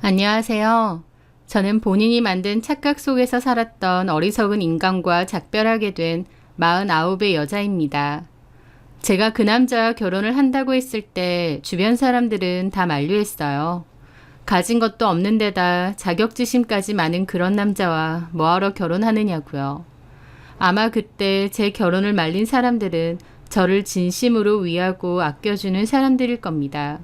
안녕하세요. 저는 본인이 만든 착각 속에서 살았던 어리석은 인간과 작별하게 된 49의 여자입니다. 제가 그 남자와 결혼을 한다고 했을 때 주변 사람들은 다 만류했어요. 가진 것도 없는 데다 자격지심까지 많은 그런 남자와 뭐하러 결혼하느냐고요. 아마 그때 제 결혼을 말린 사람들은 저를 진심으로 위하고 아껴주는 사람들일 겁니다.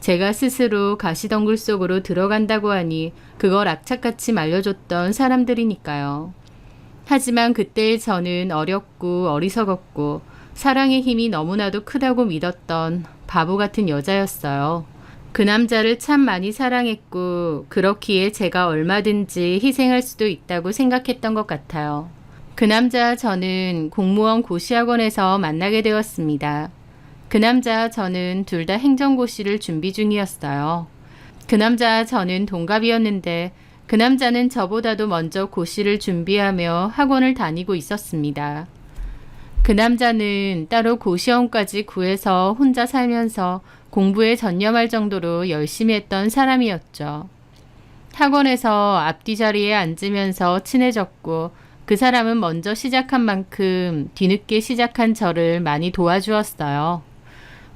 제가 스스로 가시덩굴 속으로 들어간다고 하니 그걸 악착같이 말려줬던 사람들이니까요. 하지만 그때의 저는 어렸고 어리석었고 사랑의 힘이 너무나도 크다고 믿었던 바보 같은 여자였어요. 그 남자를 참 많이 사랑했고 그렇기에 제가 얼마든지 희생할 수도 있다고 생각했던 것 같아요. 그 남자와 저는 공무원 고시학원에서 만나게 되었습니다. 그 남자와 저는 둘 다 행정고시를 준비 중이었어요. 그 남자와 저는 동갑이었는데 그 남자는 저보다도 먼저 고시를 준비하며 학원을 다니고 있었습니다. 그 남자는 따로 고시원까지 구해서 혼자 살면서 공부에 전념할 정도로 열심히 했던 사람이었죠. 학원에서 앞뒤 자리에 앉으면서 친해졌고 그 사람은 먼저 시작한 만큼 뒤늦게 시작한 저를 많이 도와주었어요.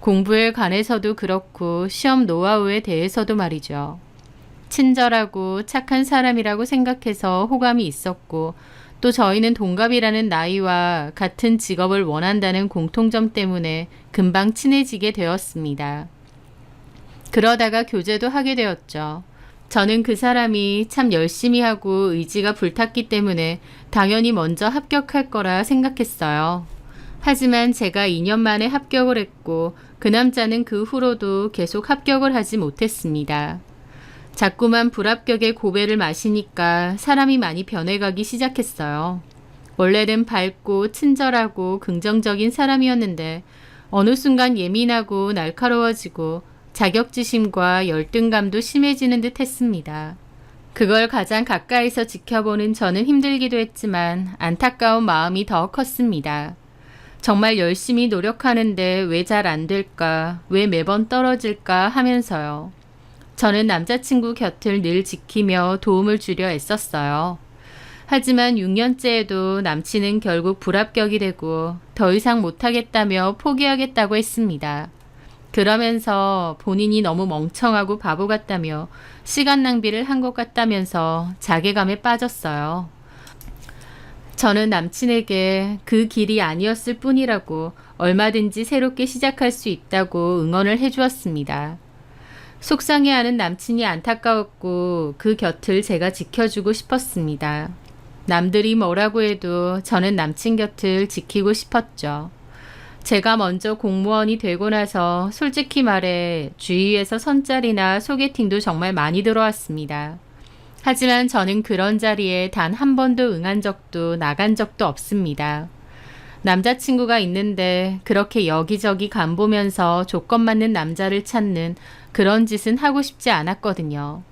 공부에 관해서도 그렇고 시험 노하우에 대해서도 말이죠. 친절하고 착한 사람이라고 생각해서 호감이 있었고 또 저희는 동갑이라는 나이와 같은 직업을 원한다는 공통점 때문에 금방 친해지게 되었습니다. 그러다가 교제도 하게 되었죠. 저는 그 사람이 참 열심히 하고 의지가 불탔기 때문에 당연히 먼저 합격할 거라 생각했어요. 하지만 제가 2년 만에 합격을 했고 그 남자는 그 후로도 계속 합격을 하지 못했습니다. 자꾸만 불합격의 고배를 마시니까 사람이 많이 변해가기 시작했어요. 원래는 밝고 친절하고 긍정적인 사람이었는데 어느 순간 예민하고 날카로워지고 자격지심과 열등감도 심해지는 듯 했습니다. 그걸 가장 가까이서 지켜보는 저는 힘들기도 했지만 안타까운 마음이 더 컸습니다. 정말 열심히 노력하는데 왜 잘 안 될까, 왜 매번 떨어질까 하면서요. 저는 남자친구 곁을 늘 지키며 도움을 주려 애썼어요. 하지만 6년째에도 남친은 결국 불합격이 되고 더 이상 못하겠다며 포기하겠다고 했습니다. 그러면서 본인이 너무 멍청하고 바보 같다며 시간 낭비를 한 것 같다면서 자괴감에 빠졌어요. 저는 남친에게 그 길이 아니었을 뿐이라고 얼마든지 새롭게 시작할 수 있다고 응원을 해주었습니다. 속상해하는 남친이 안타까웠고 그 곁을 제가 지켜주고 싶었습니다. 남들이 뭐라고 해도 저는 남친 곁을 지키고 싶었죠. 제가 먼저 공무원이 되고 나서 솔직히 말해 주위에서 선짤이나 소개팅도 정말 많이 들어왔습니다. 하지만 저는 그런 자리에 단 한 번도 응한 적도 나간 적도 없습니다. 남자친구가 있는데 그렇게 여기저기 간보면서 조건 맞는 남자를 찾는 그런 짓은 하고 싶지 않았거든요.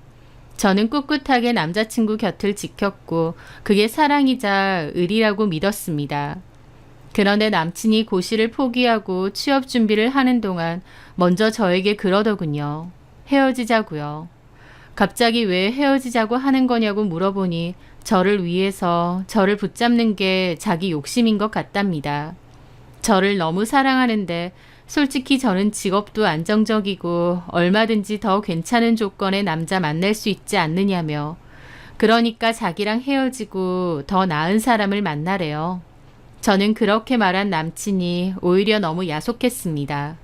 저는 꿋꿋하게 남자친구 곁을 지켰고 그게 사랑이자 의리라고 믿었습니다. 그런데 남친이 고시를 포기하고 취업 준비를 하는 동안 먼저 저에게 그러더군요. 헤어지자고요. 갑자기 왜 헤어지자고 하는 거냐고 물어보니 저를 위해서 저를 붙잡는 게 자기 욕심인 것 같답니다. 저를 너무 사랑하는데 솔직히 저는 직업도 안정적이고 얼마든지 더 괜찮은 조건의 남자 만날 수 있지 않느냐며 그러니까 자기랑 헤어지고 더 나은 사람을 만나래요. 저는 그렇게 말한 남친이 오히려 너무 야속했습니다.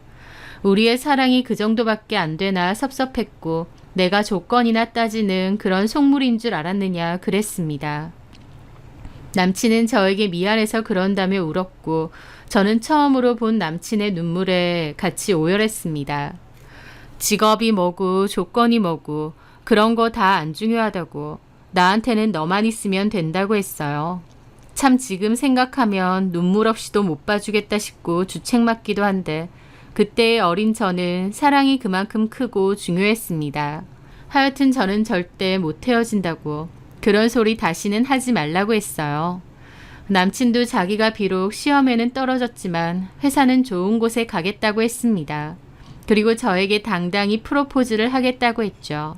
우리의 사랑이 그 정도밖에 안 되나 섭섭했고 내가 조건이나 따지는 그런 속물인 줄 알았느냐 그랬습니다. 남친은 저에게 미안해서 그런다며 울었고 저는 처음으로 본 남친의 눈물에 같이 오열했습니다. 직업이 뭐고 조건이 뭐고 그런 거 다 안 중요하다고 나한테는 너만 있으면 된다고 했어요. 참 지금 생각하면 눈물 없이도 못 봐주겠다 싶고 주책 맞기도 한데 그때의 어린 저는 사랑이 그만큼 크고 중요했습니다. 하여튼 저는 절대 못 헤어진다고 그런 소리 다시는 하지 말라고 했어요. 남친도 자기가 비록 시험에는 떨어졌지만 회사는 좋은 곳에 가겠다고 했습니다. 그리고 저에게 당당히 프로포즈를 하겠다고 했죠.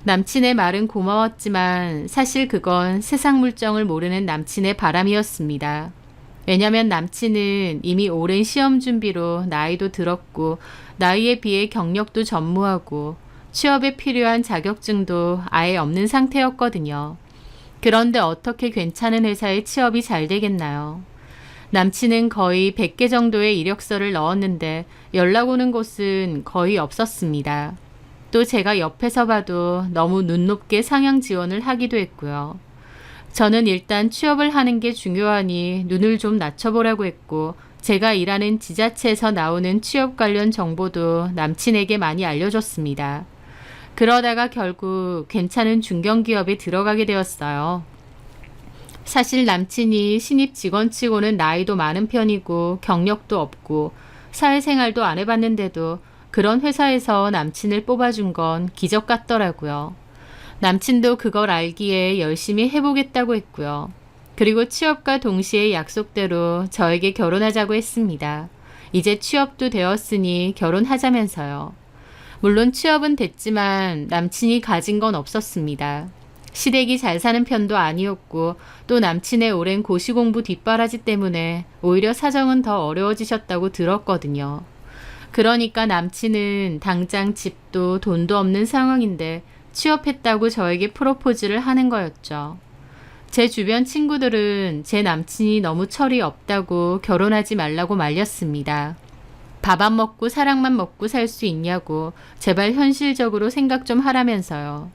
남친의 말은 고마웠지만 사실 그건 세상 물정을 모르는 남친의 바람이었습니다. 왜냐면 남친은 이미 오랜 시험 준비로 나이도 들었고 나이에 비해 경력도 전무하고 취업에 필요한 자격증도 아예 없는 상태였거든요. 그런데 어떻게 괜찮은 회사에 취업이 잘 되겠나요? 남친은 거의 100개 정도의 이력서를 넣었는데 연락 오는 곳은 거의 없었습니다. 또 제가 옆에서 봐도 너무 눈 높게 상향 지원을 하기도 했고요. 저는 일단 취업을 하는 게 중요하니 눈을 좀 낮춰보라고 했고 제가 일하는 지자체에서 나오는 취업 관련 정보도 남친에게 많이 알려줬습니다. 그러다가 결국 괜찮은 중견기업에 들어가게 되었어요. 사실 남친이 신입 직원치고는 나이도 많은 편이고 경력도 없고 사회생활도 안 해봤는데도 그런 회사에서 남친을 뽑아준 건 기적 같더라고요. 남친도 그걸 알기에 열심히 해보겠다고 했고요. 그리고 취업과 동시에 약속대로 저에게 결혼하자고 했습니다. 이제 취업도 되었으니 결혼하자면서요. 물론 취업은 됐지만 남친이 가진 건 없었습니다. 시댁이 잘 사는 편도 아니었고 또 남친의 오랜 고시공부 뒷바라지 때문에 오히려 사정은 더 어려워지셨다고 들었거든요. 그러니까 남친은 당장 집도 돈도 없는 상황인데 취업했다고 저에게 프로포즈를 하는 거였죠. 제 주변 친구들은 제 남친이 너무 철이 없다고 결혼하지 말라고 말렸습니다. 밥 안 먹고 사랑만 먹고 살 수 있냐고 제발 현실적으로 생각 좀 하라면서요.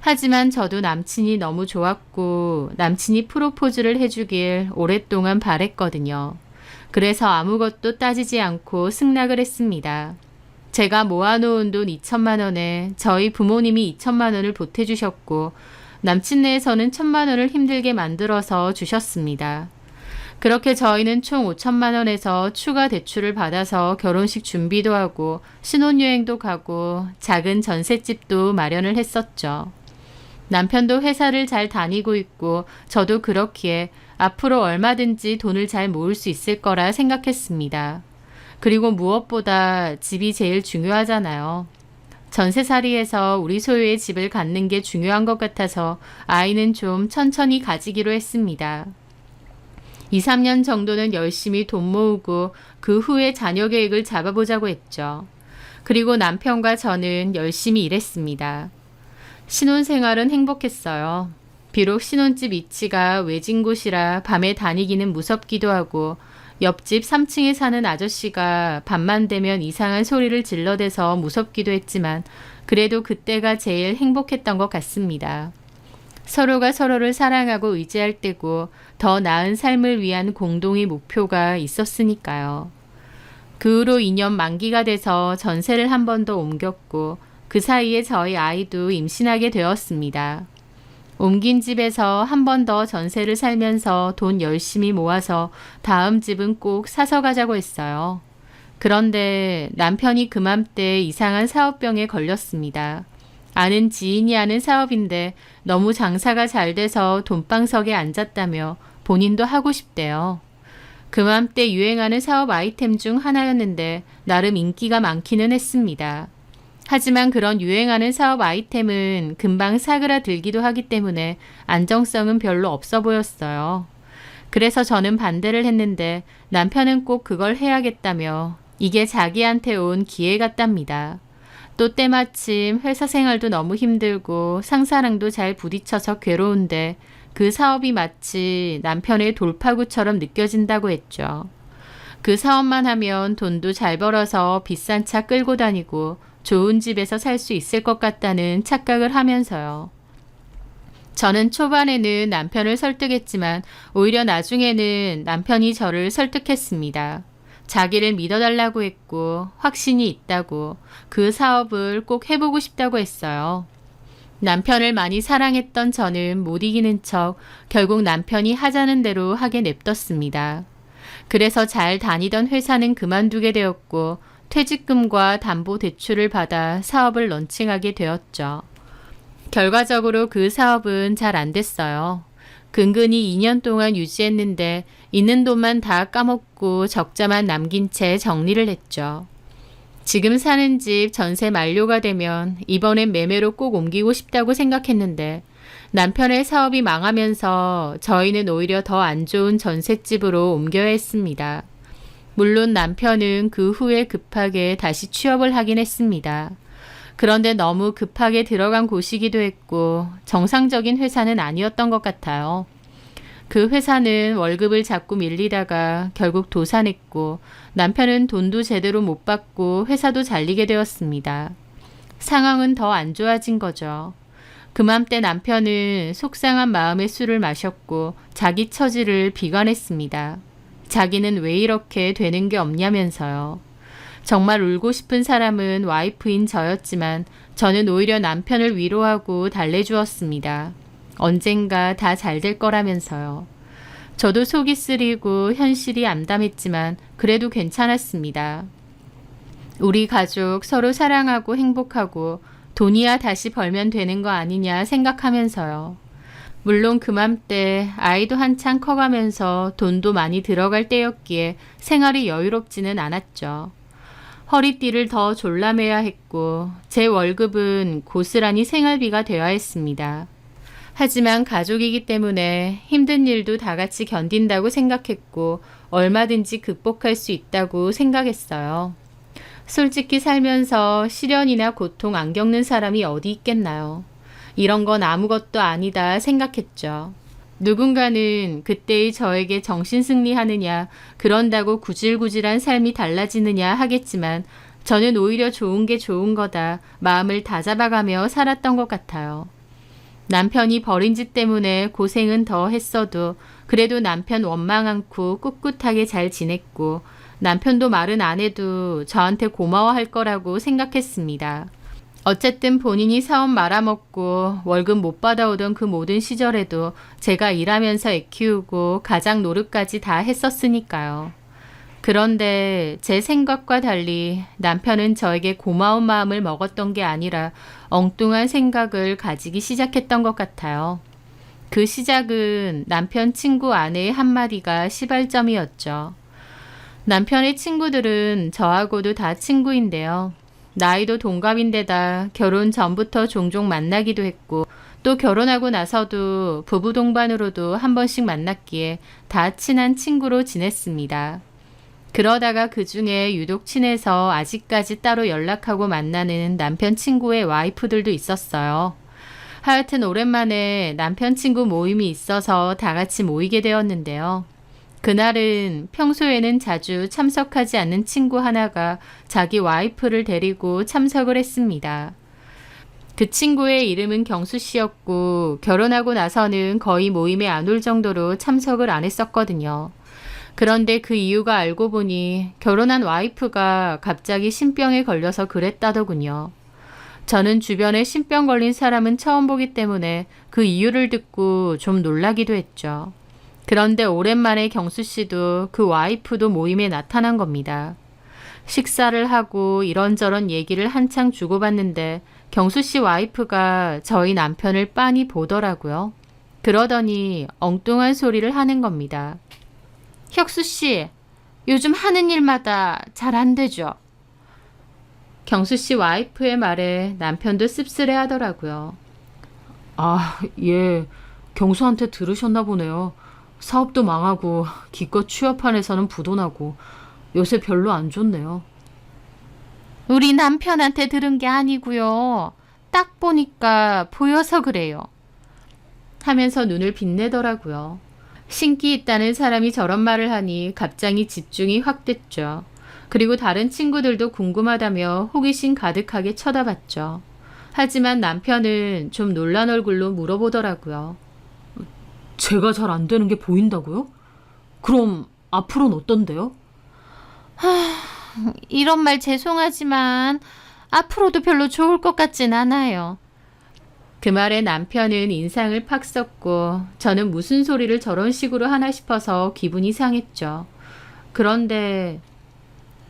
하지만 저도 남친이 너무 좋았고 남친이 프로포즈를 해주길 오랫동안 바랬거든요. 그래서 아무것도 따지지 않고 승낙을 했습니다. 제가 모아놓은 돈 2천만 원에 저희 부모님이 2천만 원을 보태주셨고 남친네에서는 1천만 원을 힘들게 만들어서 주셨습니다. 그렇게 저희는 총 5천만 원에서 추가 대출을 받아서 결혼식 준비도 하고 신혼여행도 가고 작은 전셋집도 마련을 했었죠. 남편도 회사를 잘 다니고 있고 저도 그렇기에 앞으로 얼마든지 돈을 잘 모을 수 있을 거라 생각했습니다. 그리고 무엇보다 집이 제일 중요하잖아요. 전세살이에서 우리 소유의 집을 갖는 게 중요한 것 같아서 아이는 좀 천천히 가지기로 했습니다. 2, 3년 정도는 열심히 돈 모으고 그 후에 자녀 계획을 잡아보자고 했죠. 그리고 남편과 저는 열심히 일했습니다. 신혼생활은 행복했어요. 비록 신혼집 위치가 외진 곳이라 밤에 다니기는 무섭기도 하고 옆집 3층에 사는 아저씨가 밤만 되면 이상한 소리를 질러대서 무섭기도 했지만 그래도 그때가 제일 행복했던 것 같습니다. 서로가 서로를 사랑하고 의지할 때고 더 나은 삶을 위한 공동의 목표가 있었으니까요. 그 후로 2년 만기가 돼서 전세를 한 번 더 옮겼고 그 사이에 저희 아이도 임신하게 되었습니다. 옮긴 집에서 한 번 더 전세를 살면서 돈 열심히 모아서 다음 집은 꼭 사서 가자고 했어요. 그런데 남편이 그맘때 이상한 사업병에 걸렸습니다. 아는 지인이 하는 사업인데 너무 장사가 잘 돼서 돈방석에 앉았다며 본인도 하고 싶대요. 그맘때 유행하는 사업 아이템 중 하나였는데 나름 인기가 많기는 했습니다. 하지만 그런 유행하는 사업 아이템은 금방 사그라들기도 하기 때문에 안정성은 별로 없어 보였어요. 그래서 저는 반대를 했는데 남편은 꼭 그걸 해야겠다며 이게 자기한테 온 기회 같답니다. 또 때마침 회사 생활도 너무 힘들고 상사랑도 잘 부딪혀서 괴로운데 그 사업이 마치 남편의 돌파구처럼 느껴진다고 했죠. 그 사업만 하면 돈도 잘 벌어서 비싼 차 끌고 다니고 좋은 집에서 살 수 있을 것 같다는 착각을 하면서요. 저는 초반에는 남편을 설득했지만 오히려 나중에는 남편이 저를 설득했습니다. 자기를 믿어달라고 했고 확신이 있다고 그 사업을 꼭 해보고 싶다고 했어요. 남편을 많이 사랑했던 저는 못 이기는 척 결국 남편이 하자는 대로 하게 냅뒀습니다. 그래서 잘 다니던 회사는 그만두게 되었고 퇴직금과 담보대출을 받아 사업을 런칭하게 되었죠. 결과적으로 그 사업은 잘 안 됐어요. 근근히 2년 동안 유지했는데 있는 돈만 다 까먹고 적자만 남긴 채 정리를 했죠. 지금 사는 집 전세 만료가 되면 이번엔 매매로 꼭 옮기고 싶다고 생각했는데 남편의 사업이 망하면서 저희는 오히려 더 안 좋은 전셋집으로 옮겨야 했습니다. 물론 남편은 그 후에 급하게 다시 취업을 하긴 했습니다. 그런데 너무 급하게 들어간 곳이기도 했고 정상적인 회사는 아니었던 것 같아요. 그 회사는 월급을 자꾸 밀리다가 결국 도산했고 남편은 돈도 제대로 못 받고 회사도 잘리게 되었습니다. 상황은 더 안 좋아진 거죠. 그맘때 남편은 속상한 마음에 술을 마셨고 자기 처지를 비관했습니다. 자기는 왜 이렇게 되는 게 없냐면서요. 정말 울고 싶은 사람은 와이프인 저였지만 저는 오히려 남편을 위로하고 달래주었습니다. 언젠가 다 잘 될 거라면서요. 저도 속이 쓰리고 현실이 암담했지만 그래도 괜찮았습니다. 우리 가족 서로 사랑하고 행복하고 돈이야 다시 벌면 되는 거 아니냐 생각하면서요. 물론 그맘때 아이도 한창 커가면서 돈도 많이 들어갈 때였기에 생활이 여유롭지는 않았죠. 허리띠를 더 졸라매야 했고 제 월급은 고스란히 생활비가 되어야 했습니다. 하지만 가족이기 때문에 힘든 일도 다 같이 견딘다고 생각했고 얼마든지 극복할 수 있다고 생각했어요. 솔직히 살면서 시련이나 고통 안 겪는 사람이 어디 있겠나요? 이런 건 아무것도 아니다 생각했죠. 누군가는 그때의 저에게 정신승리하느냐, 그런다고 구질구질한 삶이 달라지느냐 하겠지만 저는 오히려 좋은 게 좋은 거다 마음을 다잡아가며 살았던 것 같아요. 남편이 버린 짓 때문에 고생은 더 했어도 그래도 남편 원망 않고 꿋꿋하게 잘 지냈고 남편도 말은 안 해도 저한테 고마워할 거라고 생각했습니다. 어쨌든 본인이 사업 말아먹고 월급 못 받아오던 그 모든 시절에도 제가 일하면서 애 키우고 가장 노릇까지 다 했었으니까요. 그런데 제 생각과 달리 남편은 저에게 고마운 마음을 먹었던 게 아니라 엉뚱한 생각을 가지기 시작했던 것 같아요. 그 시작은 남편 친구 아내의 한마디가 시발점이었죠. 남편의 친구들은 저하고도 다 친구인데요. 나이도 동갑인데다 결혼 전부터 종종 만나기도 했고 또 결혼하고 나서도 부부 동반으로도 한 번씩 만났기에 다 친한 친구로 지냈습니다. 그러다가 그 중에 유독 친해서 아직까지 따로 연락하고 만나는 남편 친구의 와이프들도 있었어요. 하여튼 오랜만에 남편 친구 모임이 있어서 다 같이 모이게 되었는데요. 그날은 평소에는 자주 참석하지 않는 친구 하나가 자기 와이프를 데리고 참석을 했습니다. 그 친구의 이름은 경수 씨였고 결혼하고 나서는 거의 모임에 안 올 정도로 참석을 안 했었거든요. 그런데 그 이유가 알고 보니 결혼한 와이프가 갑자기 신병에 걸려서 그랬다더군요. 저는 주변에 신병 걸린 사람은 처음 보기 때문에 그 이유를 듣고 좀 놀라기도 했죠. 그런데 오랜만에 경수 씨도 그 와이프도 모임에 나타난 겁니다. 식사를 하고 이런저런 얘기를 한창 주고받는데 경수 씨 와이프가 저희 남편을 빤히 보더라고요. 그러더니 엉뚱한 소리를 하는 겁니다. 혁수 씨, 요즘 하는 일마다 잘 안 되죠? 경수 씨 와이프의 말에 남편도 씁쓸해 하더라고요. 아, 예, 경수한테 들으셨나 보네요. 사업도 망하고 기껏 취업한 회사는 부도나고 요새 별로 안 좋네요. 우리 남편한테 들은 게 아니고요. 딱 보니까 보여서 그래요. 하면서 눈을 빛내더라고요. 신기 있다는 사람이 저런 말을 하니 갑자기 집중이 확 됐죠. 그리고 다른 친구들도 궁금하다며 호기심 가득하게 쳐다봤죠. 하지만 남편은 좀 놀란 얼굴로 물어보더라고요. 제가 잘 안 되는 게 보인다고요? 그럼 앞으로는 어떤데요? 이런 말 죄송하지만 앞으로도 별로 좋을 것 같진 않아요. 그 말에 남편은 인상을 팍 썼고 저는 무슨 소리를 저런 식으로 하나 싶어서 기분이 상했죠. 그런데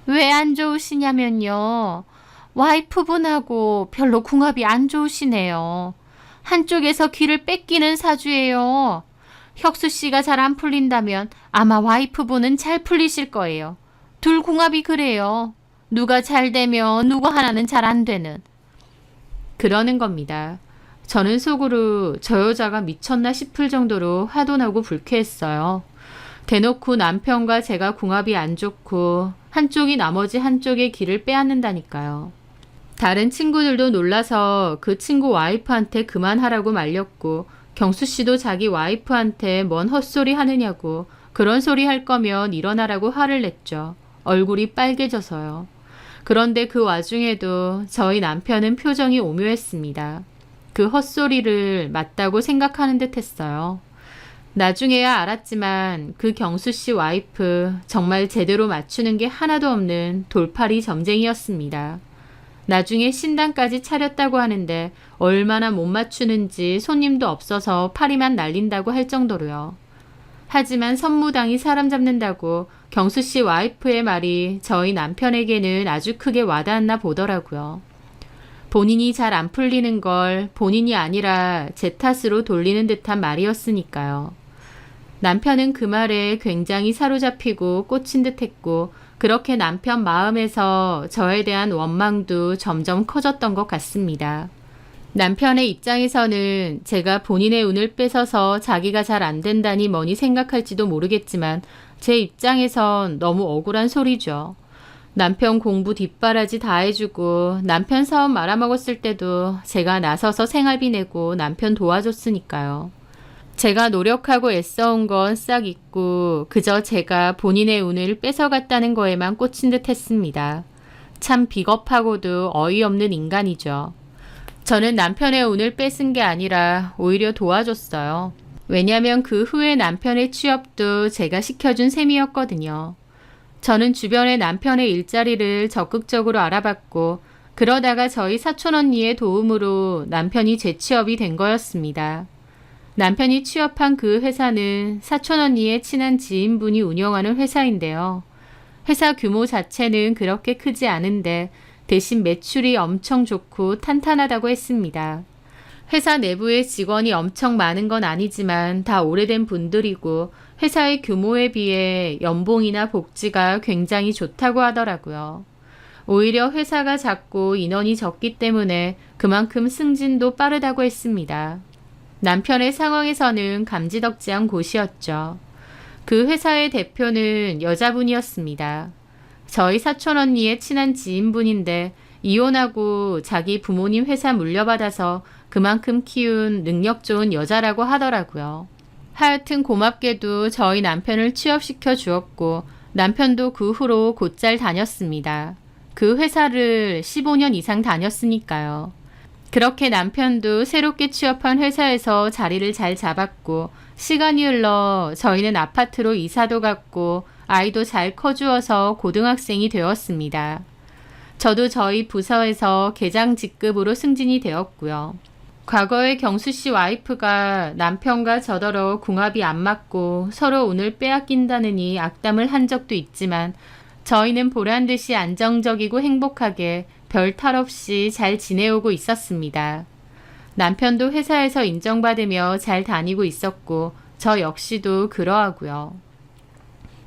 왜 안 좋으시냐면요. 와이프분하고 별로 궁합이 안 좋으시네요. 한쪽에서 귀를 뺏기는 사주예요. 혁수 씨가 잘 안 풀린다면 아마 와이프분은 잘 풀리실 거예요. 둘 궁합이 그래요. 누가 잘 되면 누구 하나는 잘 안 되는. 그러는 겁니다. 저는 속으로 저 여자가 미쳤나 싶을 정도로 화도 나고 불쾌했어요. 대놓고 남편과 제가 궁합이 안 좋고 한쪽이 나머지 한쪽의 길을 빼앗는다니까요. 다른 친구들도 놀라서 그 친구 와이프한테 그만하라고 말렸고 경수 씨도 자기 와이프한테 뭔 헛소리 하느냐고 그런 소리 할 거면 일어나라고 화를 냈죠. 얼굴이 빨개져서요. 그런데 그 와중에도 저희 남편은 표정이 오묘했습니다. 그 헛소리를 맞다고 생각하는 듯 했어요. 나중에야 알았지만 그 경수 씨 와이프 정말 제대로 맞추는 게 하나도 없는 돌팔이 점쟁이였습니다. 나중에 신당까지 차렸다고 하는데 얼마나 못 맞추는지 손님도 없어서 파리만 날린다고 할 정도로요. 하지만 선무당이 사람 잡는다고 경수 씨 와이프의 말이 저희 남편에게는 아주 크게 와닿았나 보더라고요. 본인이 잘 안 풀리는 걸 본인이 아니라 제 탓으로 돌리는 듯한 말이었으니까요. 남편은 그 말에 굉장히 사로잡히고 꽂힌 듯 했고 그렇게 남편 마음에서 저에 대한 원망도 점점 커졌던 것 같습니다. 남편의 입장에서는 제가 본인의 운을 뺏어서 자기가 잘 안 된다니 뭐니 생각할지도 모르겠지만 제 입장에선 너무 억울한 소리죠. 남편 공부 뒷바라지 다 해주고 남편 사업 말아먹었을 때도 제가 나서서 생활비 내고 남편 도와줬으니까요. 제가 노력하고 애써온 건 싹 잊고 그저 제가 본인의 운을 뺏어갔다는 거에만 꽂힌 듯 했습니다. 참 비겁하고도 어이없는 인간이죠. 저는 남편의 운을 뺏은 게 아니라 오히려 도와줬어요. 왜냐면 그 후에 남편의 취업도 제가 시켜준 셈이었거든요. 저는 주변에 남편의 일자리를 적극적으로 알아봤고 그러다가 저희 사촌 언니의 도움으로 남편이 재취업이 된 거였습니다. 남편이 취업한 그 회사는 사촌 언니의 친한 지인분이 운영하는 회사인데요. 회사 규모 자체는 그렇게 크지 않은데 대신 매출이 엄청 좋고 탄탄하다고 했습니다. 회사 내부에 직원이 엄청 많은 건 아니지만 다 오래된 분들이고 회사의 규모에 비해 연봉이나 복지가 굉장히 좋다고 하더라고요. 오히려 회사가 작고 인원이 적기 때문에 그만큼 승진도 빠르다고 했습니다. 남편의 상황에서는 감지덕지한 곳이었죠. 그 회사의 대표는 여자분이었습니다. 저희 사촌 언니의 친한 지인분인데 이혼하고 자기 부모님 회사 물려받아서 그만큼 키운 능력 좋은 여자라고 하더라고요. 하여튼 고맙게도 저희 남편을 취업시켜 주었고 남편도 그 후로 곧잘 다녔습니다. 그 회사를 15년 이상 다녔으니까요. 그렇게 남편도 새롭게 취업한 회사에서 자리를 잘 잡았고 시간이 흘러 저희는 아파트로 이사도 갔고 아이도 잘 커주어서 고등학생이 되었습니다. 저도 저희 부서에서 계장 직급으로 승진이 되었고요. 과거에 경수 씨 와이프가 남편과 저더러 궁합이 안 맞고 서로 운을 빼앗긴다느니 악담을 한 적도 있지만 저희는 보란듯이 안정적이고 행복하게 별 탈 없이 잘 지내오고 있었습니다. 남편도 회사에서 인정받으며 잘 다니고 있었고 저 역시도 그러하고요.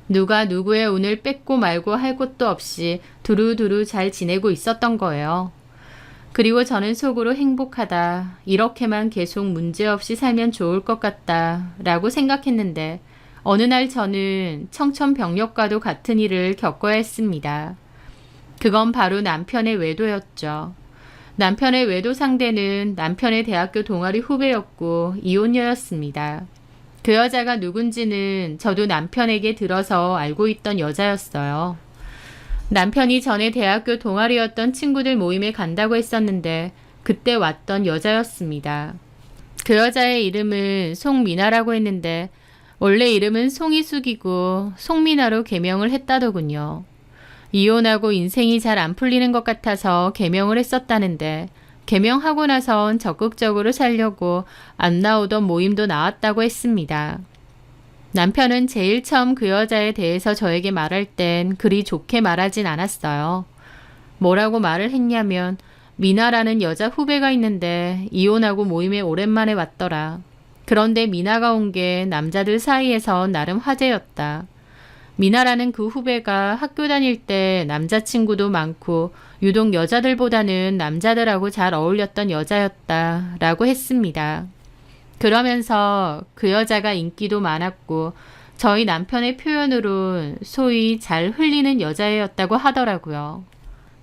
누가 누구의 운을 뺏고 말고 할 것도 없이 두루두루 잘 지내고 있었던 거예요. 그리고 저는 속으로 행복하다. 이렇게만 계속 문제없이 살면 좋을 것 같다. 라고 생각했는데 어느 날 저는 청천벽력과도 같은 일을 겪어야 했습니다. 그건 바로 남편의 외도였죠. 남편의 외도 상대는 남편의 대학교 동아리 후배였고 이혼녀였습니다. 그 여자가 누군지는 저도 남편에게 들어서 알고 있던 여자였어요. 남편이 전에 대학교 동아리였던 친구들 모임에 간다고 했었는데 그때 왔던 여자였습니다. 그 여자의 이름은 송미나라고 했는데 원래 이름은 송이숙이고 송미나로 개명을 했다더군요. 이혼하고 인생이 잘 안 풀리는 것 같아서 개명을 했었다는데 개명하고 나선 적극적으로 살려고 안 나오던 모임도 나왔다고 했습니다. 남편은 제일 처음 그 여자에 대해서 저에게 말할 땐 그리 좋게 말하진 않았어요. 뭐라고 말을 했냐면 미나라는 여자 후배가 있는데 이혼하고 모임에 오랜만에 왔더라. 그런데 미나가 온 게 남자들 사이에서 나름 화제였다. 미나라는 그 후배가 학교 다닐 때 남자친구도 많고 유독 여자들보다는 남자들하고 잘 어울렸던 여자였다라고 했습니다. 그러면서 그 여자가 인기도 많았고 저희 남편의 표현으론 소위 잘 흘리는 여자애였다고 하더라고요.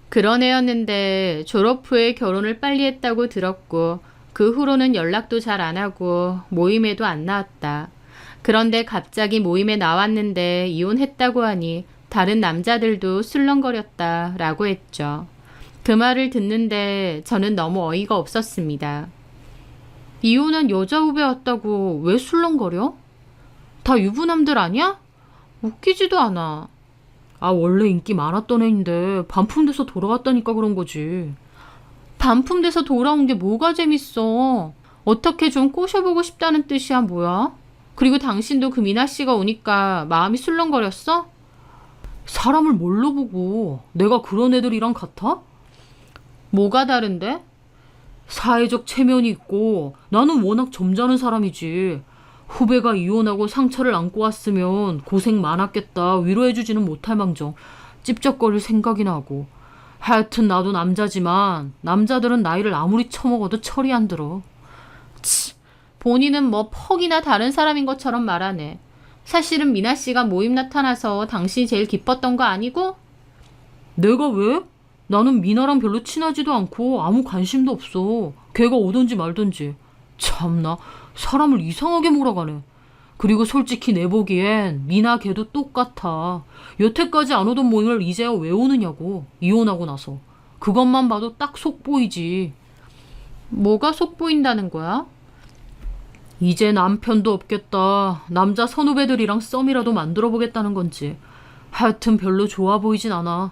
그런 애였는데 졸업 후에 결혼을 빨리 했다고 들었고 그 후로는 연락도 잘 안 하고 모임에도 안 나왔다. 그런데 갑자기 모임에 나왔는데 이혼했다고 하니 다른 남자들도 술렁거렸다라고 했죠. 그 말을 듣는데 저는 너무 어이가 없었습니다. 이혼한 여자 후배였다고 왜 술렁거려? 다 유부남들 아니야? 웃기지도 않아. 아, 원래 인기 많았던 애인데 반품돼서 돌아왔다니까 그런 거지. 반품돼서 돌아온 게 뭐가 재밌어? 어떻게 좀 꼬셔보고 싶다는 뜻이야, 뭐야? 그리고 당신도 그 미나 씨가 오니까 마음이 술렁거렸어? 사람을 뭘로 보고 내가 그런 애들이랑 같아? 뭐가 다른데? 사회적 체면이 있고 나는 워낙 점잖은 사람이지. 후배가 이혼하고 상처를 안고 왔으면 고생 많았겠다 위로해주지는 못할 망정 찝쩍거릴 생각이나 하고. 하여튼 나도 남자지만 남자들은 나이를 아무리 처먹어도 철이 안 들어. 치, 본인은 뭐 퍽이나 다른 사람인 것처럼 말하네. 사실은 미나 씨가 모임 나타나서 당신이 제일 기뻤던 거 아니고? 내가 왜? 나는 미나랑 별로 친하지도 않고 아무 관심도 없어. 걔가 오든지 말든지. 참나, 사람을 이상하게 몰아가네. 그리고 솔직히 내 보기엔 미나 걔도 똑같아. 여태까지 안 오던 모임을 이제야 왜 오느냐고. 이혼하고 나서. 그것만 봐도 딱 속보이지. 뭐가 속보인다는 거야? 이제 남편도 없겠다. 남자 선후배들이랑 썸이라도 만들어 보겠다는 건지. 하여튼 별로 좋아 보이진 않아.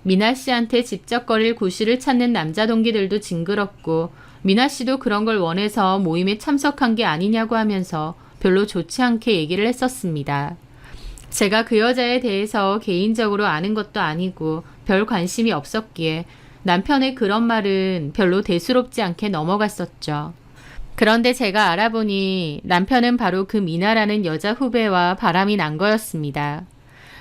미나 씨한테 집적거릴 구실을 찾는 남자 동기들도 징그럽고 미나 씨도 그런 걸 원해서 모임에 참석한 게 아니냐고 하면서 별로 좋지 않게 얘기를 했었습니다. 제가 그 여자에 대해서 개인적으로 아는 것도 아니고 별 관심이 없었기에 남편의 그런 말은 별로 대수롭지 않게 넘어갔었죠. 그런데 제가 알아보니 남편은 바로 그 미나라는 여자 후배와 바람이 난 거였습니다.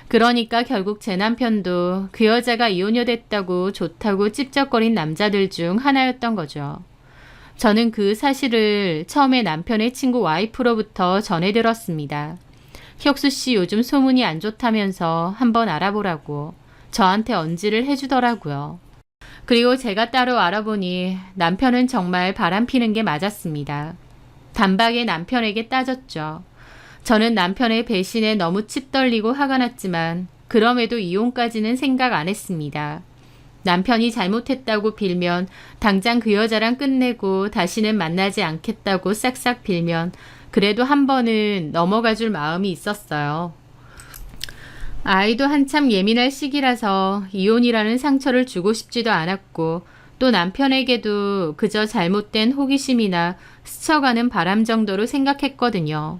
그러니까 결국 제 남편도 그 여자가 이혼녀 됐다고 좋다고 찝쩍거린 남자들 중 하나였던 거죠. 저는 그 사실을 처음에 남편의 친구 와이프로부터 전해 들었습니다. 혁수 씨 요즘 소문이 안 좋다면서 한번 알아보라고 저한테 언지를 해주더라고요. 그리고 제가 따로 알아보니 남편은 정말 바람피는 게 맞았습니다. 단박에 남편에게 따졌죠. 저는 남편의 배신에 너무 칩 떨리고 화가 났지만 그럼에도 이혼까지는 생각 안 했습니다. 남편이 잘못했다고 빌면 당장 그 여자랑 끝내고 다시는 만나지 않겠다고 싹싹 빌면 그래도 한 번은 넘어가 줄 마음이 있었어요. 아이도 한참 예민할 시기라서 이혼이라는 상처를 주고 싶지도 않았고 또 남편에게도 그저 잘못된 호기심이나 스쳐가는 바람 정도로 생각했거든요.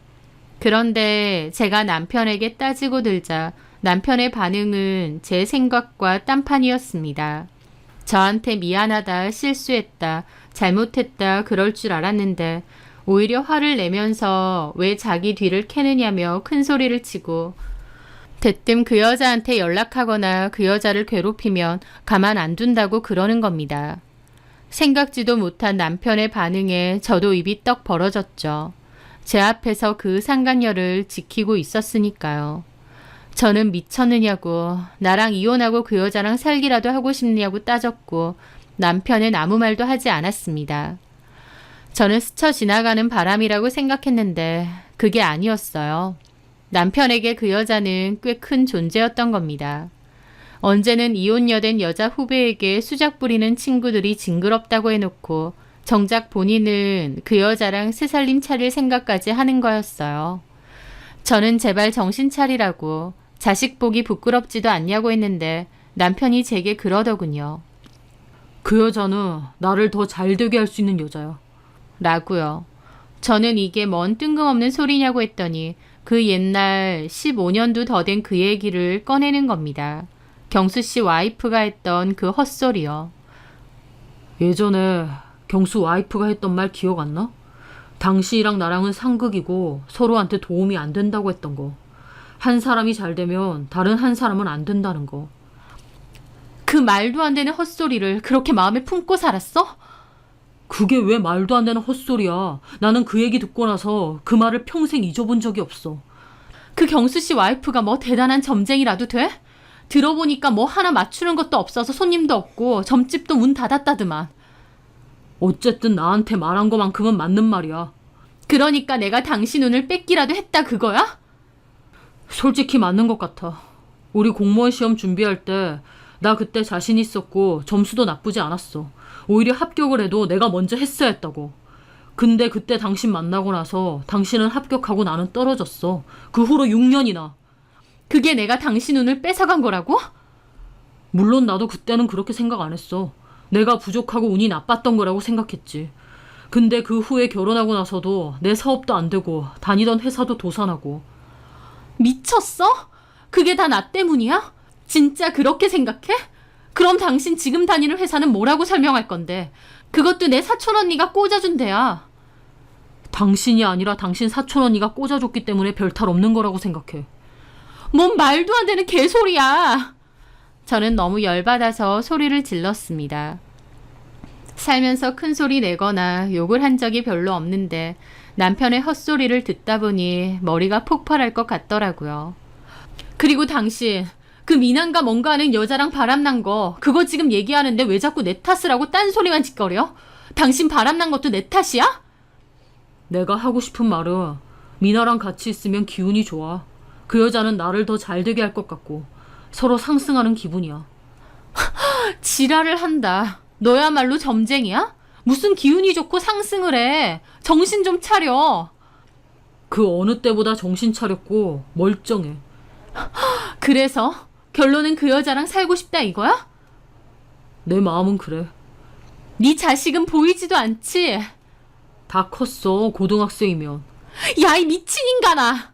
그런데 제가 남편에게 따지고 들자 남편의 반응은 제 생각과 딴판이었습니다. 저한테 미안하다, 실수했다, 잘못했다 그럴 줄 알았는데 오히려 화를 내면서 왜 자기 뒤를 캐느냐며 큰 소리를 치고 대뜸 그 여자한테 연락하거나 그 여자를 괴롭히면 가만 안 둔다고 그러는 겁니다. 생각지도 못한 남편의 반응에 저도 입이 떡 벌어졌죠. 제 앞에서 그 상간녀를 지키고 있었으니까요. 저는 미쳤느냐고 나랑 이혼하고 그 여자랑 살기라도 하고 싶냐고 따졌고 남편은 아무 말도 하지 않았습니다. 저는 스쳐 지나가는 바람이라고 생각했는데 그게 아니었어요. 남편에게 그 여자는 꽤 큰 존재였던 겁니다. 언제는 이혼녀 된 여자 후배에게 수작 부리는 친구들이 징그럽다고 해놓고 정작 본인은 그 여자랑 새살림 차릴 생각까지 하는 거였어요. 저는 제발 정신 차리라고 자식 보기 부끄럽지도 않냐고 했는데 남편이 제게 그러더군요. 그 여자는 나를 더 잘되게 할 수 있는 여자야. 라고요. 저는 이게 뭔 뜬금없는 소리냐고 했더니 그 옛날 15년도 더 된 그 얘기를 꺼내는 겁니다. 경수 씨 와이프가 했던 그 헛소리요. 예전에 경수 와이프가 했던 말 기억 안 나? 당신이랑 나랑은 상극이고 서로한테 도움이 안 된다고 했던 거. 한 사람이 잘 되면 다른 한 사람은 안 된다는 거. 그 말도 안 되는 헛소리를 그렇게 마음에 품고 살았어? 그게 왜 말도 안 되는 헛소리야. 나는 그 얘기 듣고 나서 그 말을 평생 잊어본 적이 없어. 그 경수 씨 와이프가 뭐 대단한 점쟁이라도 돼? 들어보니까 뭐 하나 맞추는 것도 없어서 손님도 없고 점집도 문 닫았다더만. 어쨌든 나한테 말한 것만큼은 맞는 말이야. 그러니까 내가 당신 운을 뺏기라도 했다 그거야? 솔직히 맞는 것 같아. 우리 공무원 시험 준비할 때 나 그때 자신 있었고 점수도 나쁘지 않았어. 오히려 합격을 해도 내가 먼저 했어야 했다고. 근데 그때 당신 만나고 나서 당신은 합격하고 나는 떨어졌어. 그 후로 6년이나. 그게 내가 당신 운을 뺏어간 거라고? 물론 나도 그때는 그렇게 생각 안 했어. 내가 부족하고 운이 나빴던 거라고 생각했지. 근데 그 후에 결혼하고 나서도 내 사업도 안 되고 다니던 회사도 도산하고. 미쳤어? 그게 다 나 때문이야? 진짜 그렇게 생각해? 그럼 당신 지금 다니는 회사는 뭐라고 설명할 건데? 그것도 내 사촌 언니가 꽂아준 데야. 당신이 아니라 당신 사촌 언니가 꽂아줬기 때문에 별 탈 없는 거라고 생각해. 뭔 말도 안 되는 개소리야. 저는 너무 열받아서 소리를 질렀습니다. 살면서 큰 소리 내거나 욕을 한 적이 별로 없는데 남편의 헛소리를 듣다 보니 머리가 폭발할 것 같더라고요. 그리고 당신 그 미남과 뭔가 하는 여자랑 바람난 거 그거 지금 얘기하는데 왜 자꾸 내 탓을 하고 딴소리만 짓거려? 당신 바람난 것도 내 탓이야? 내가 하고 싶은 말은 미나랑 같이 있으면 기운이 좋아. 그 여자는 나를 더 잘되게 할 것 같고 서로 상승하는 기분이야. 지랄을 한다. 너야말로 점쟁이야? 무슨 기운이 좋고 상승을 해. 정신 좀 차려. 그 어느 때보다 정신 차렸고 멀쩡해. 그래서 결론은 그 여자랑 살고 싶다 이거야? 내 마음은 그래. 네 자식은 보이지도 않지? 다 컸어, 고등학생이면. 야, 이 미친 인간아!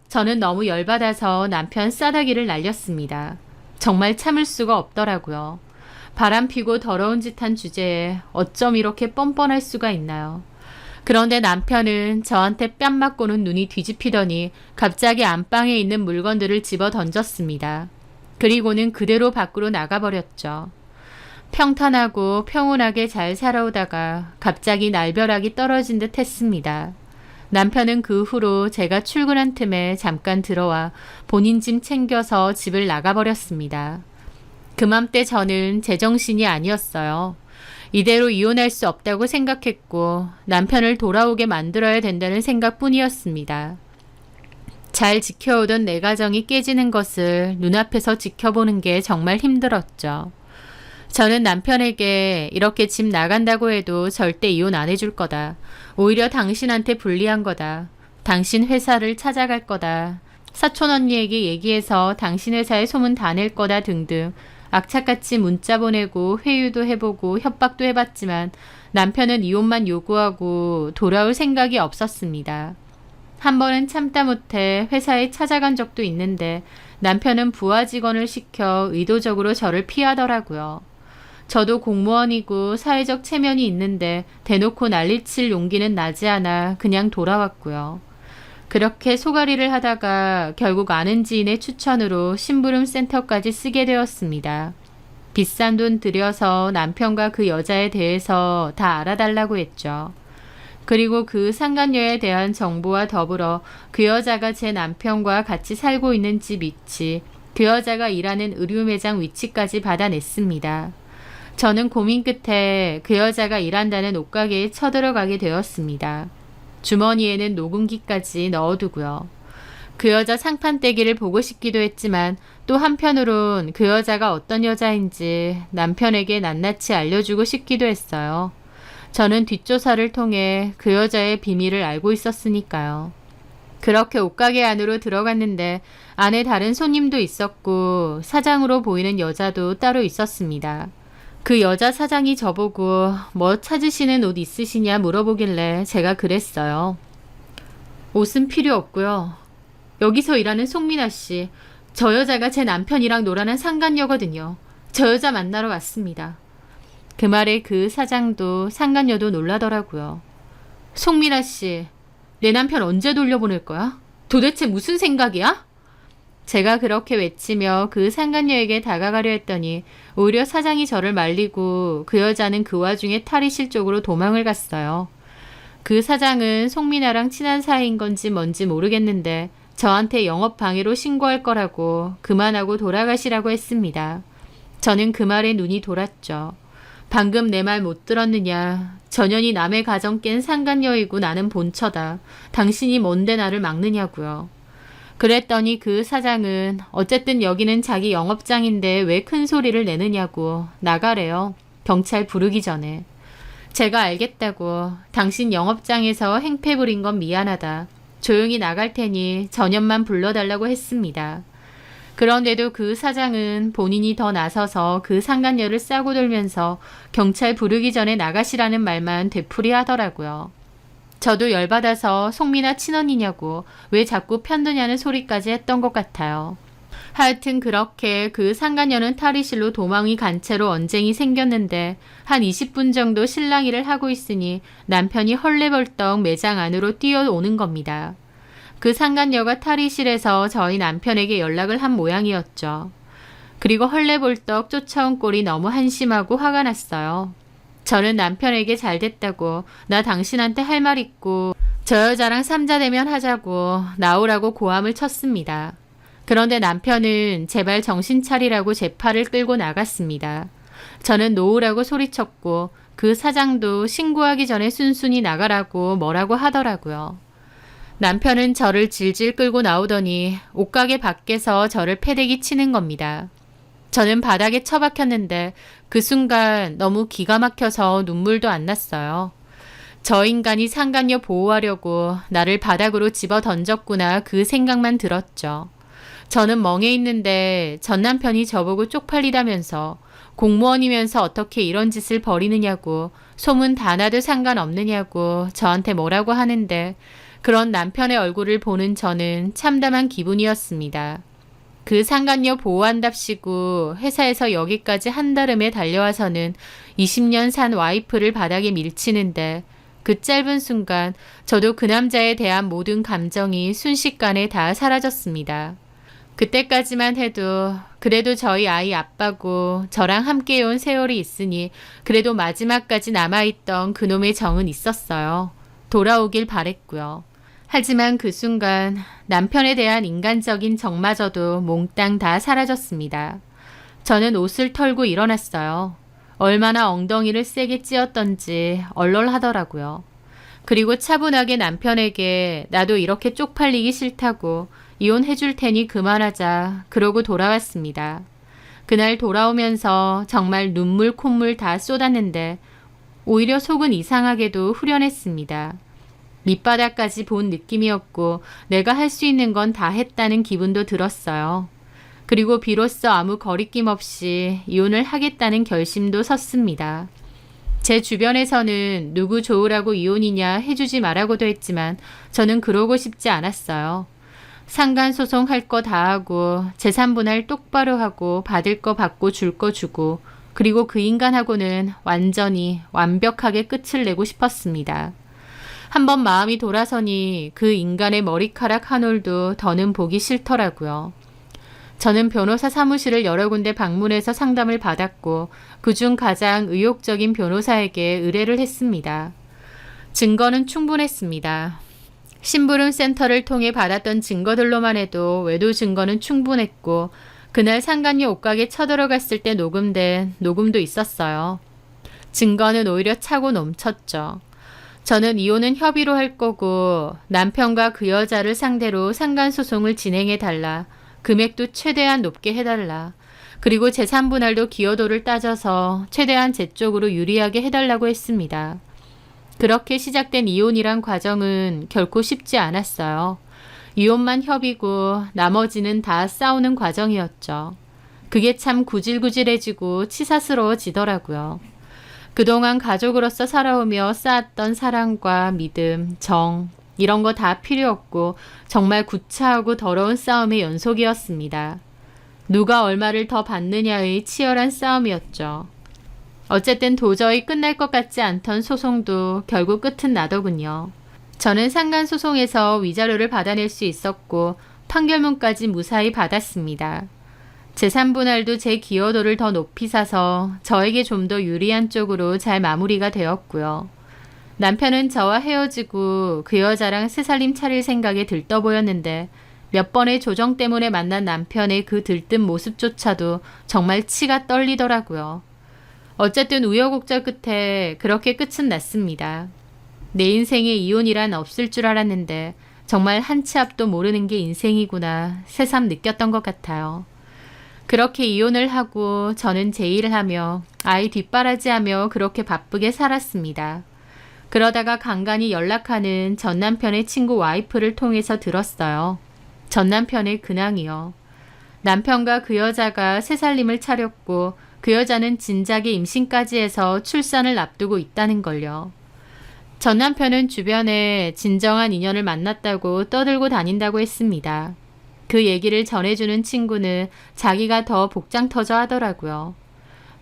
저는 너무 열받아서 남편 싸다기를 날렸습니다. 정말 참을 수가 없더라고요. 바람 피고 더러운 짓 한 주제에 어쩜 이렇게 뻔뻔할 수가 있나요? 그런데 남편은 저한테 뺨 맞고는 눈이 뒤집히더니 갑자기 안방에 있는 물건들을 집어 던졌습니다. 그리고는 그대로 밖으로 나가버렸죠. 평탄하고 평온하게 잘 살아오다가 갑자기 날벼락이 떨어진 듯 했습니다. 남편은 그 후로 제가 출근한 틈에 잠깐 들어와 본인 짐 챙겨서 집을 나가버렸습니다. 그맘때 저는 제정신이 아니었어요. 이대로 이혼할 수 없다고 생각했고 남편을 돌아오게 만들어야 된다는 생각뿐이었습니다. 잘 지켜오던 내 가정이 깨지는 것을 눈앞에서 지켜보는 게 정말 힘들었죠. 저는 남편에게 이렇게 집 나간다고 해도 절대 이혼 안 해줄 거다. 오히려 당신한테 불리한 거다. 당신 회사를 찾아갈 거다. 사촌 언니에게 얘기해서 당신 회사에 소문 다 낼 거다 등등 악착같이 문자 보내고 회유도 해보고 협박도 해봤지만 남편은 이혼만 요구하고 돌아올 생각이 없었습니다. 한 번은 참다 못해 회사에 찾아간 적도 있는데 남편은 부하 직원을 시켜 의도적으로 저를 피하더라고요. 저도 공무원이고 사회적 체면이 있는데 대놓고 난리칠 용기는 나지 않아 그냥 돌아왔고요. 그렇게 소가리를 하다가 결국 아는 지인의 추천으로 심부름 센터까지 쓰게 되었습니다. 비싼 돈 들여서 남편과 그 여자에 대해서 다 알아달라고 했죠. 그리고 그 상간녀에 대한 정보와 더불어 그 여자가 제 남편과 같이 살고 있는 집 위치, 그 여자가 일하는 의류 매장 위치까지 받아냈습니다. 저는 고민 끝에 그 여자가 일한다는 옷가게에 쳐들어가게 되었습니다. 주머니에는 녹음기까지 넣어두고요. 그 여자 상판떼기를 보고 싶기도 했지만 또 한편으론 그 여자가 어떤 여자인지 남편에게 낱낱이 알려주고 싶기도 했어요. 저는 뒷조사를 통해 그 여자의 비밀을 알고 있었으니까요. 그렇게 옷가게 안으로 들어갔는데 안에 다른 손님도 있었고 사장으로 보이는 여자도 따로 있었습니다. 그 여자 사장이 저보고 뭐 찾으시는 옷 있으시냐 물어보길래 제가 그랬어요. 옷은 필요 없고요. 여기서 일하는 송민아 씨, 저 여자가 제 남편이랑 놀아난 상간녀거든요. 저 여자 만나러 왔습니다. 그 말에 그 사장도 상간녀도 놀라더라고요. 송민아 씨, 내 남편 언제 돌려보낼 거야? 도대체 무슨 생각이야? 제가 그렇게 외치며 그 상간녀에게 다가가려 했더니 오히려 사장이 저를 말리고 그 여자는 그 와중에 탈의실 쪽으로 도망을 갔어요. 그 사장은 송민아랑 친한 사이인 건지 뭔지 모르겠는데 저한테 영업방해로 신고할 거라고 그만하고 돌아가시라고 했습니다. 저는 그 말에 눈이 돌았죠. 방금 내 말 못 들었느냐. 전현이 남의 가정 깬 상간녀이고 나는 본처다. 당신이 뭔데 나를 막느냐고요. 그랬더니 그 사장은 어쨌든 여기는 자기 영업장인데 왜 큰 소리를 내느냐고 나가래요. 경찰 부르기 전에. 제가 알겠다고. 당신 영업장에서 행패 부린 건 미안하다. 조용히 나갈 테니 전현만 불러달라고 했습니다. 그런데도 그 사장은 본인이 더 나서서 그 상간녀를 싸고 돌면서 경찰 부르기 전에 나가시라는 말만 되풀이하더라고요. 저도 열받아서 송민아 친언니냐고 왜 자꾸 편드냐는 소리까지 했던 것 같아요. 하여튼 그렇게 그 상간녀는 탈의실로 도망이 간 채로 언쟁이 생겼는데 한 20분 정도 실랑이를 하고 있으니 남편이 헐레벌떡 매장 안으로 뛰어오는 겁니다. 그 상간녀가 탈의실에서 저희 남편에게 연락을 한 모양이었죠. 그리고 헐레벌떡 쫓아온 꼴이 너무 한심하고 화가 났어요. 저는 남편에게 잘 됐다고 나 당신한테 할 말 있고 저 여자랑 삼자대면 하자고 나오라고 고함을 쳤습니다. 그런데 남편은 제발 정신 차리라고 제 팔을 끌고 나갔습니다. 저는 놓으라고 소리쳤고 그 사장도 신고하기 전에 순순히 나가라고 뭐라고 하더라고요. 남편은 저를 질질 끌고 나오더니 옷가게 밖에서 저를 패대기 치는 겁니다. 저는 바닥에 처박혔는데 그 순간 너무 기가 막혀서 눈물도 안 났어요. 저 인간이 상간녀 보호하려고 나를 바닥으로 집어 던졌구나 그 생각만 들었죠. 저는 멍해 있는데 전 남편이 저보고 쪽팔리다면서 공무원이면서 어떻게 이런 짓을 벌이느냐고 소문 다 나도 상관없느냐고 저한테 뭐라고 하는데 그런 남편의 얼굴을 보는 저는 참담한 기분이었습니다. 그 상간녀 보호한답시고 회사에서 여기까지 한달음에 달려와서는 20년 산 와이프를 바닥에 밀치는데 그 짧은 순간 저도 그 남자에 대한 모든 감정이 순식간에 다 사라졌습니다. 그때까지만 해도 그래도 저희 아이 아빠고 저랑 함께 온 세월이 있으니 그래도 마지막까지 남아있던 그놈의 정은 있었어요. 돌아오길 바랬고요. 하지만 그 순간 남편에 대한 인간적인 정마저도 몽땅 다 사라졌습니다. 저는 옷을 털고 일어났어요. 얼마나 엉덩이를 세게 찧었던지 얼얼하더라고요. 그리고 차분하게 남편에게 나도 이렇게 쪽팔리기 싫다고 이혼해줄 테니 그만하자 그러고 돌아왔습니다. 그날 돌아오면서 정말 눈물 콧물 다 쏟았는데 오히려 속은 이상하게도 후련했습니다. 밑바닥까지 본 느낌이었고 내가 할 수 있는 건 다 했다는 기분도 들었어요. 그리고 비로소 아무 거리낌 없이 이혼을 하겠다는 결심도 섰습니다. 제 주변에서는 누구 좋으라고 이혼이냐 해주지 말라고도 했지만 저는 그러고 싶지 않았어요. 상간소송 할 거 다 하고 재산 분할 똑바로 하고 받을 거 받고 줄 거 주고 그리고 그 인간하고는 완전히 완벽하게 끝을 내고 싶었습니다. 한번 마음이 돌아서니 그 인간의 머리카락 한 올도 더는 보기 싫더라고요. 저는 변호사 사무실을 여러 군데 방문해서 상담을 받았고 그중 가장 의욕적인 변호사에게 의뢰를 했습니다. 증거는 충분했습니다. 심부름 센터를 통해 받았던 증거들로만 해도 외도 증거는 충분했고 그날 상간녀 옷가게 쳐들어갔을 때 녹음된 녹음도 있었어요. 증거는 오히려 차고 넘쳤죠. 저는 이혼은 협의로 할 거고 남편과 그 여자를 상대로 상간소송을 진행해달라. 금액도 최대한 높게 해달라. 그리고 재산 분할도 기여도를 따져서 최대한 제 쪽으로 유리하게 해달라고 했습니다. 그렇게 시작된 이혼이란 과정은 결코 쉽지 않았어요. 이혼만 협의고 나머지는 다 싸우는 과정이었죠. 그게 참 구질구질해지고 치사스러워지더라고요. 그동안 가족으로서 살아오며 쌓았던 사랑과 믿음, 정 이런 거 다 필요 없고 정말 구차하고 더러운 싸움의 연속이었습니다. 누가 얼마를 더 받느냐의 치열한 싸움이었죠. 어쨌든 도저히 끝날 것 같지 않던 소송도 결국 끝은 나더군요. 저는 상간소송에서 위자료를 받아낼 수 있었고 판결문까지 무사히 받았습니다. 재산분할도 제 기여도를 더 높이 사서 저에게 좀 더 유리한 쪽으로 잘 마무리가 되었고요. 남편은 저와 헤어지고 그 여자랑 새살림 차릴 생각에 들떠 보였는데 몇 번의 조정 때문에 만난 남편의 그 들뜬 모습조차도 정말 치가 떨리더라고요. 어쨌든 우여곡절 끝에 그렇게 끝은 났습니다. 내 인생에 이혼이란 없을 줄 알았는데 정말 한 치 앞도 모르는 게 인생이구나 새삼 느꼈던 것 같아요. 그렇게 이혼을 하고 저는 제 일을 하며 아이 뒷바라지하며 그렇게 바쁘게 살았습니다. 그러다가 간간히 연락하는 전 남편의 친구 와이프를 통해서 들었어요. 전 남편의 근황이요. 남편과 그 여자가 새살림을 차렸고 그 여자는 진작에 임신까지 해서 출산을 앞두고 있다는 걸요. 전 남편은 주변에 진정한 인연을 만났다고 떠들고 다닌다고 했습니다. 그 얘기를 전해주는 친구는 자기가 더 복장 터져 하더라고요.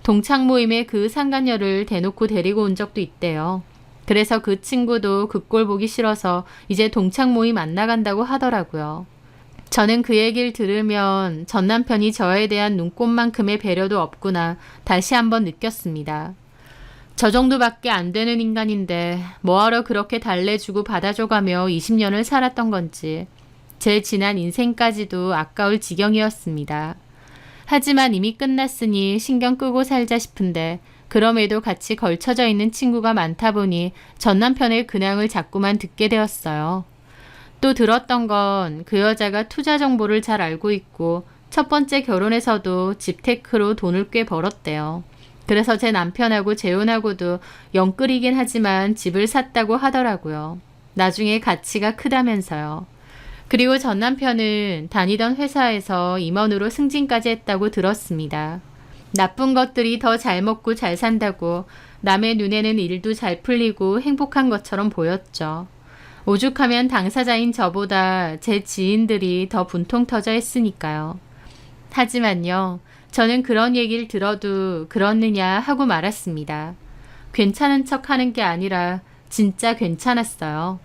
동창 모임에 그 상간녀를 대놓고 데리고 온 적도 있대요. 그래서 그 친구도 그 꼴 보기 싫어서 이제 동창 모임 안 나간다고 하더라고요. 저는 그 얘기를 들으면 전 남편이 저에 대한 눈꽃만큼의 배려도 없구나 다시 한번 느꼈습니다. 저 정도밖에 안 되는 인간인데 뭐하러 그렇게 달래주고 받아줘가며 20년을 살았던 건지 제 지난 인생까지도 아까울 지경이었습니다. 하지만 이미 끝났으니 신경 끄고 살자 싶은데 그럼에도 같이 걸쳐져 있는 친구가 많다 보니 전 남편의 근황을 자꾸만 듣게 되었어요. 또 들었던 건 그 여자가 투자 정보를 잘 알고 있고 첫 번째 결혼에서도 집테크로 돈을 꽤 벌었대요. 그래서 제 남편하고 재혼하고도 영끌이긴 하지만 집을 샀다고 하더라고요. 나중에 가치가 크다면서요. 그리고 전 남편은 다니던 회사에서 임원으로 승진까지 했다고 들었습니다. 나쁜 것들이 더 잘 먹고 잘 산다고 남의 눈에는 일도 잘 풀리고 행복한 것처럼 보였죠. 오죽하면 당사자인 저보다 제 지인들이 더 분통 터져 했으니까요. 하지만요, 저는 그런 얘기를 들어도 그렇느냐 하고 말았습니다. 괜찮은 척 하는 게 아니라 진짜 괜찮았어요.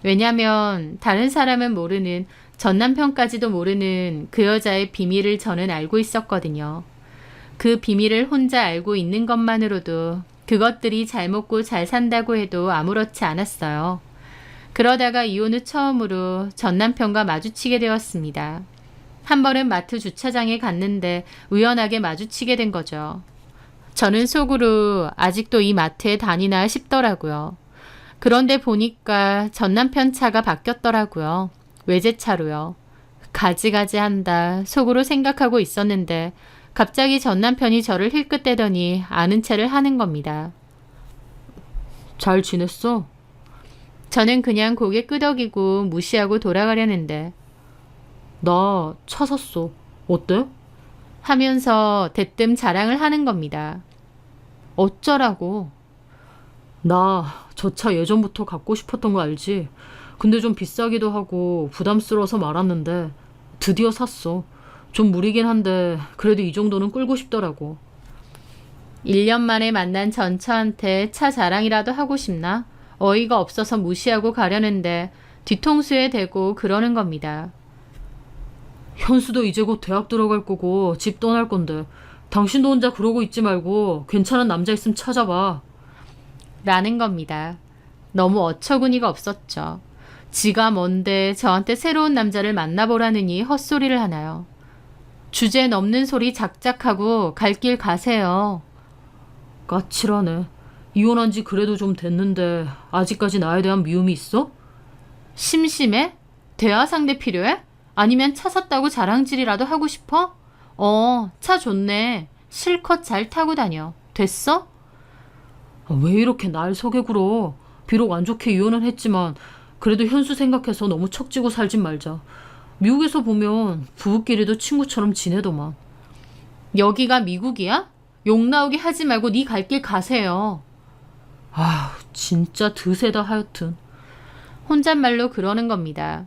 왜냐면 다른 사람은 모르는 전 남편까지도 모르는 그 여자의 비밀을 저는 알고 있었거든요. 그 비밀을 혼자 알고 있는 것만으로도 그것들이 잘 먹고 잘 산다고 해도 아무렇지 않았어요. 그러다가 이혼 후 처음으로 전 남편과 마주치게 되었습니다. 한 번은 마트 주차장에 갔는데 우연하게 마주치게 된 거죠. 저는 속으로 아직도 이 마트에 다니나 싶더라고요. 그런데 보니까 전 남편 차가 바뀌었더라고요. 외제차로요. 가지가지 한다 속으로 생각하고 있었는데 갑자기 전 남편이 저를 힐끗대더니 아는 체를 하는 겁니다. 잘 지냈어? 저는 그냥 고개 끄덕이고 무시하고 돌아가려는데 나 차 샀어. 어때? 하면서 대뜸 자랑을 하는 겁니다. 어쩌라고? 나 저 차 예전부터 갖고 싶었던 거 알지? 근데 좀 비싸기도 하고 부담스러워서 말았는데 드디어 샀어. 좀 무리긴 한데 그래도 이 정도는 끌고 싶더라고. 1년 만에 만난 전처한테 차 자랑이라도 하고 싶나? 어이가 없어서 무시하고 가려는데 뒤통수에 대고 그러는 겁니다. 현수도 이제 곧 대학 들어갈 거고 집 떠날 건데 당신도 혼자 그러고 있지 말고 괜찮은 남자 있으면 찾아봐. 라는 겁니다. 너무 어처구니가 없었죠. 지가 뭔데 저한테 새로운 남자를 만나보라느니 헛소리를 하나요. 주제 넘는 소리 작작하고 갈 길 가세요. 까칠하네. 이혼한 지 그래도 좀 됐는데 아직까지 나에 대한 미움이 있어? 심심해? 대화 상대 필요해? 아니면 차 샀다고 자랑질이라도 하고 싶어? 차 좋네. 실컷 잘 타고 다녀. 됐어? 왜 이렇게 날 속에 굴어? 비록 안 좋게 이혼은 했지만 그래도 현수 생각해서 너무 척지고 살진 말자. 미국에서 보면 부부끼리도 친구처럼 지내더만. 여기가 미국이야? 욕 나오게 하지 말고 네 갈 길 가세요. 아, 진짜 드세다 하여튼. 혼잣말로 그러는 겁니다.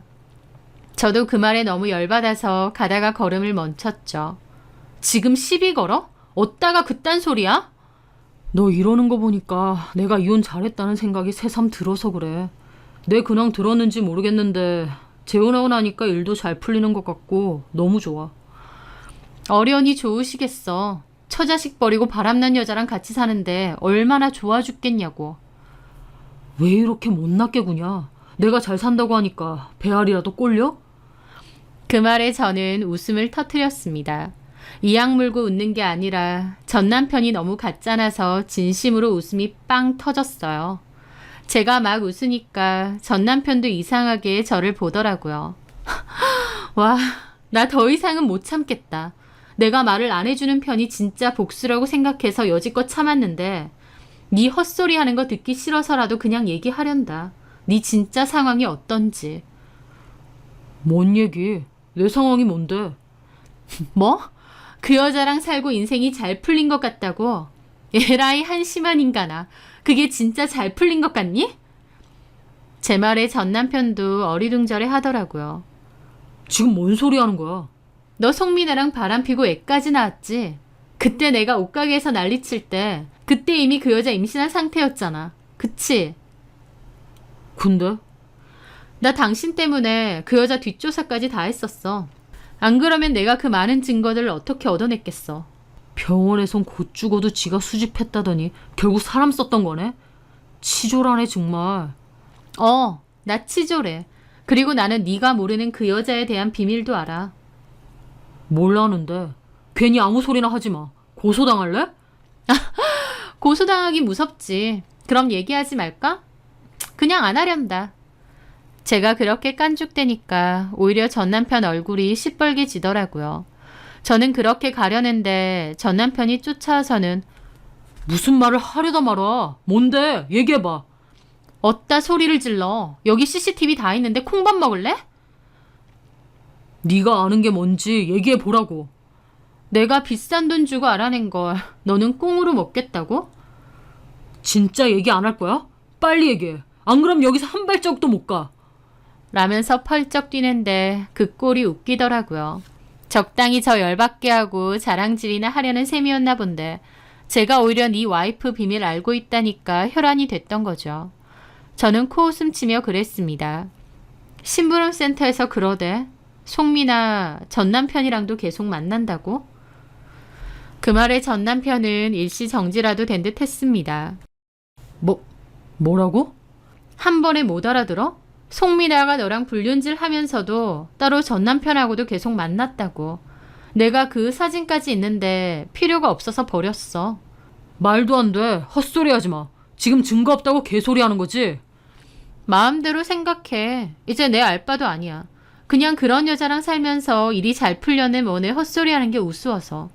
저도 그 말에 너무 열받아서 가다가 걸음을 멈췄죠. 지금 시비 걸어? 어디다가 그딴 소리야? 너 이러는 거 보니까 내가 이혼 잘했다는 생각이 새삼 들어서 그래. 내 근황 들었는지 모르겠는데 재혼하고 나니까 일도 잘 풀리는 것 같고 너무 좋아. 어련히 좋으시겠어. 처자식 버리고 바람난 여자랑 같이 사는데 얼마나 좋아 죽겠냐고. 왜 이렇게 못났게 구냐? 내가 잘 산다고 하니까 배알이라도 꼴려? 그 말에 저는 웃음을 터뜨렸습니다. 이악 물고 웃는 게 아니라 전 남편이 너무 가짜나서 진심으로 웃음이 빵 터졌어요. 제가 막 웃으니까 전 남편도 이상하게 저를 보더라고요. 와, 나 더 이상은 못 참겠다. 내가 말을 안 해주는 편이 진짜 복수라고 생각해서 여지껏 참았는데 네 헛소리 하는 거 듣기 싫어서라도 그냥 얘기하련다. 네 진짜 상황이 어떤지. 뭔 얘기? 내 상황이 뭔데? 뭐? 그 여자랑 살고 인생이 잘 풀린 것 같다고? 에라이 한심한 인간아. 그게 진짜 잘 풀린 것 같니? 제 말에 전 남편도 어리둥절해 하더라고요. 지금 뭔 소리 하는 거야? 너 송민아랑 바람피고 애까지 낳았지? 그때 내가 옷가게에서 난리칠 때 그때 이미 그 여자 임신한 상태였잖아. 그치? 근데? 나 당신 때문에 그 여자 뒷조사까지 다 했었어. 안 그러면 내가 그 많은 증거들을 어떻게 얻어냈겠어. 병원에선 곧 죽어도 지가 수집했다더니 결국 사람 썼던 거네? 치졸하네 정말. 나 치졸해. 그리고 나는 네가 모르는 그 여자에 대한 비밀도 알아. 몰라는데 괜히 아무 소리나 하지 마. 고소당할래? 고소당하기 무섭지. 그럼 얘기하지 말까? 그냥 안 하련다. 제가 그렇게 깐죽대니까 오히려 전 남편 얼굴이 시뻘개지더라고요. 저는 그렇게 가려는데 전 남편이 쫓아와서는 무슨 말을 하려다 말아. 뭔데? 얘기해봐. 어따 소리를 질러. 여기 CCTV 다 있는데 콩밥 먹을래? 네가 아는 게 뭔지 얘기해 보라고. 내가 비싼 돈 주고 알아낸 걸 너는 꽁으로 먹겠다고? 진짜 얘기 안 할 거야? 빨리 얘기해. 안 그럼 여기서 한 발자국도 못 가. 라면서 펄쩍 뛰는데 그 꼴이 웃기더라고요. 적당히 저 열받게 하고 자랑질이나 하려는 셈이었나 본데 제가 오히려 네 와이프 비밀 알고 있다니까 혈안이 됐던 거죠. 저는 코웃음 치며 그랬습니다. 심부름센터에서 그러대. 송민아 전 남편이랑도 계속 만난다고? 그 말에 전 남편은 일시정지라도 된 듯 했습니다. 뭐라고? 한 번에 못 알아들어? 송민아가 너랑 불륜질 하면서도 따로 전 남편하고도 계속 만났다고. 내가 그 사진까지 있는데 필요가 없어서 버렸어. 말도 안 돼. 헛소리 하지 마. 지금 증거 없다고 개소리 하는 거지? 마음대로 생각해. 이제 내 알바도 아니야. 그냥 그런 여자랑 살면서 일이 잘 풀려는 뭐네 헛소리하는 게 우스워서.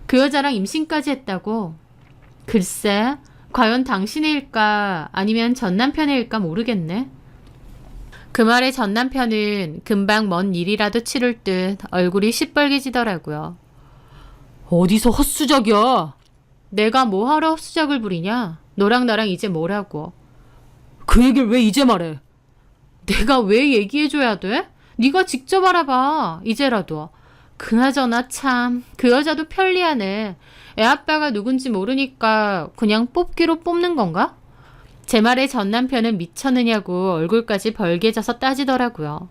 그 여자랑 임신까지 했다고. 글쎄, 과연 당신의 일까 아니면 전 남편의 일까 모르겠네. 그 말에 전 남편은 금방 먼 일이라도 치를 듯 얼굴이 시뻘개지더라고요. 어디서 헛수작이야? 내가 뭐하러 헛수작을 부리냐? 너랑 나랑 이제 뭐라고? 그 얘기를 왜 이제 말해? 내가 왜 얘기해줘야 돼? 네가 직접 알아봐. 이제라도. 그나저나 참 그 여자도 편리하네. 애 아빠가 누군지 모르니까 그냥 뽑기로 뽑는 건가? 제 말에 전 남편은 미쳤느냐고 얼굴까지 벌개져서 따지더라고요.